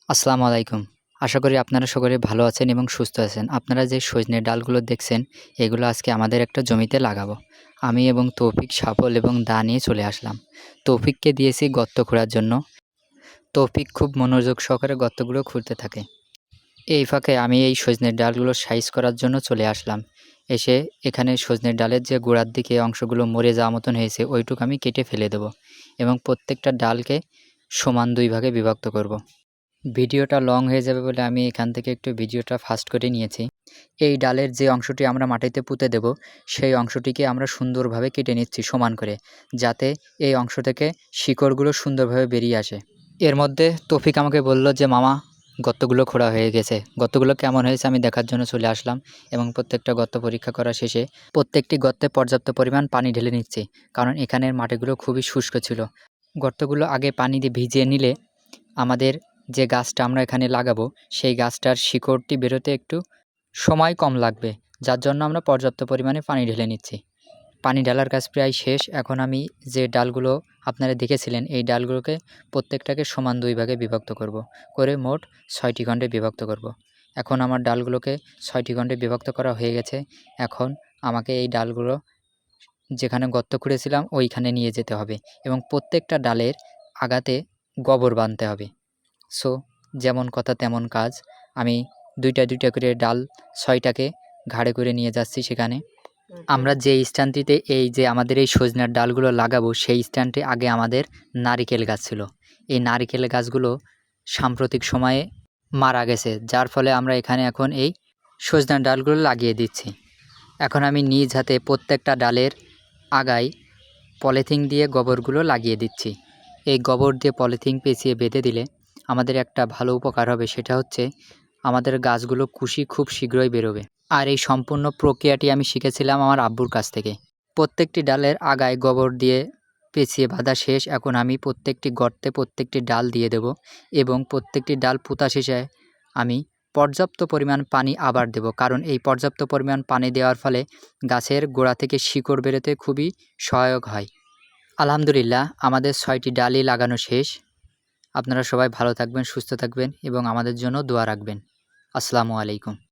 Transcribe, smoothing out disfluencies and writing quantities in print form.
আসসালামু আলাইকুম। আশা করি আপনারা সকলে ভালো আছেন এবং সুস্থ আছেন। আপনারা যে সজনের ডালগুলো দেখছেন, এগুলো আজকে আমাদের একটা জমিতে লাগাবো। আমি এবং তৌফিক শাপল এবং দা নিয়ে চলে আসলাম। তৌফিককে দিয়েছি গর্ত খোঁড়ার জন্য। তৌফিক খুব মনোযোগ সহকারে গর্তগুলো খুঁড়তে থাকে। এই ফাঁকে আমি এই সজনের ডালগুলো সাইজ করার জন্য চলে আসলাম। এসে এখানে সজনের ডালের যে গোড়ার দিকে অংশগুলো মরে যাওয়া মতন হয়েছে, ওইটুকু আমি কেটে ফেলে দেবো এবং প্রত্যেকটা ডালকে সমান ২ ভাগে বিভক্ত করব। ভিডিওটা লং হয়ে যাবে বলে আমি এখান থেকে একটু ভিডিওটা ফাস্ট করে নিয়েছি। এই ডালের যে অংশটি আমরা মাটিতে পুঁতে দেব, সেই অংশটিকে আমরা সুন্দরভাবে কেটে নিচ্ছি সমান করে, যাতে এই অংশ থেকে শিকড়গুলো সুন্দরভাবে বেরিয়ে আসে। এর মধ্যে তৌফিক আমাকে বলল যে, মামা গর্তগুলো খোঁড়া হয়ে গেছে। গর্তগুলো কেমন হয়েছে আমি দেখার জন্য চলে আসলাম এবং প্রত্যেকটা গর্ত পরীক্ষা করা শেষে প্রত্যেকটি গর্তে পর্যাপ্ত পরিমাণ পানি ঢেলে নিচ্ছি, কারণ এখানের মাটিগুলো খুবই শুষ্ক ছিল। গর্তগুলো আগে পানি দিয়ে ভিজিয়ে নিলে আমাদের যে গাছটা আমরা এখানে লাগাবো, সেই গাছটার শিকড়টি বেরোতে একটু সময় কম লাগবে, যার জন্য আমরা পর্যাপ্ত পরিমাণে পানি ঢেলে নিচ্ছি। পানি ঢালার কাজ প্রায় শেষ। এখন আমি যে ডালগুলো আপনারা দেখেছিলেন, এই ডালগুলোকে প্রত্যেকটাকে সমান ২ ভাগে বিভক্ত করব, করে মোট ৬টি খণ্ডে বিভক্ত করব। এখন আমার ডালগুলোকে ৬টি খণ্ডে বিভক্ত করা হয়ে গেছে। এখন আমাকে এই ডালগুলো যেখানে গর্ত খুঁড়েছিলাম ওইখানে নিয়ে যেতে হবে এবং প্রত্যেকটা ডালের আগাতে গোবর বাঁধতে হবে। সো যেমন কথা তেমন কাজ। আমি দুইটা করে ডাল ৬টাকে ঘাড়ে করে নিয়ে যাচ্ছি সেখানে। আমরা যে স্ট্যান্ডটিতে এই যে আমাদের এই সজনার ডালগুলো লাগাবো, সেই স্ট্যান্ডে আগে আমাদের নারিকেল গাছ ছিল। এই নারিকেল গাছগুলো সাম্প্রতিক সময়ে মারা গেছে, যার ফলে আমরা এখানে এখন এই সজনার ডালগুলো লাগিয়ে দিচ্ছি। এখন আমি নিজ হাতে প্রত্যেকটা ডালের আগায় পলিথিন দিয়ে গোবরগুলো লাগিয়ে দিচ্ছি। এই গোবর দিয়ে পলিথিন পেঁচিয়ে বেঁধে দিলে আমাদের একটা ভালো উপকার হবে, সেটা হচ্ছে আমাদের গাছগুলো কুশি খুব শীঘ্রই বেরোবে। আর এই সম্পূর্ণ প্রক্রিয়াটি আমি শিখেছিলাম আমার আব্বুর কাছ থেকে। প্রত্যেকটি ডালের আগায় গোবর দিয়ে পেঁচিয়ে বাঁধা শেষ। এখন আমি প্রত্যেকটি গর্তে প্রত্যেকটি ডাল দিয়ে দেব এবং প্রত্যেকটি ডাল পোঁতা শেষে আমি পর্যাপ্ত পরিমাণ পানি আবার দেব, কারণ এই পর্যাপ্ত পরিমাণ পানি দেওয়ার ফলে গাছের গোড়া থেকে শিকড় বেরোতে খুবই সহায়ক হয়। আলহামদুলিল্লাহ, আমাদের ৬টি ডালই লাগানো শেষ। আপনারা সবাই ভালো থাকবেন, সুস্থ থাকবেন এবং আমাদের জন্য দোয়া রাখবেন। আসসালামু আলাইকুম।